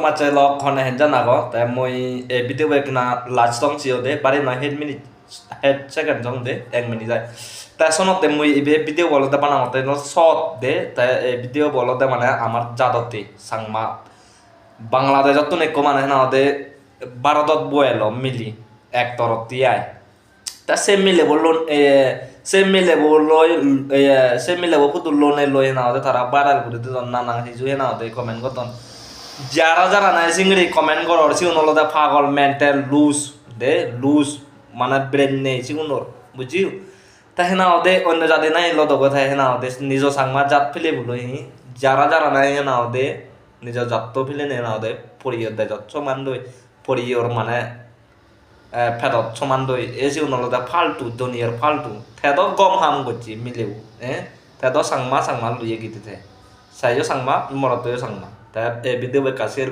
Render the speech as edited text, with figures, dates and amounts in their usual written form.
macam lo kone henja nago, tapi moi video baik na last song sih ode, bari na head second song de, 1 minute যায়। তাই sonok te moi video bolo te bana mate no short de, তাই video bolo te মানে আমার জাদতে সাংমা বাংলাদেশ যত নেকো মানে না ode ভারতত বয়েলো মিলি এক তরতি আয়। তা সে মিলে বললো সে মিলে ফুতুল লোনে লই না ode তারা ভাইরাল করে দিতন নানা কিছু না ode কমেন্ট করতন। যারা নাই সিংড়ি কমেন্ট করর সিউনলদে পাগল মেন্টাল লুজ মানে ব্রেন নেই সিউনর বুঝিও। তা হেনা ওদে অন্য জাতি নাই লদগ থাকে হেনা ওদে নিজ সাংমা জাত ফেলে বলো যারা নাই হেনা ওদে নিজ জাত ফেলে নেই না ওদে পরিয়র দে যত সমান দই পরিয়র মানে ফেদত সমান দই এ সিউনলদে ফালতু দুনিয়ার ফালতু থেদ গম হাম করছি মিলেও থেদ সাংমা লুয়ে গিতে সাইজো সাংমা মরতয় সাংমা তা ভিডিও বে কাশের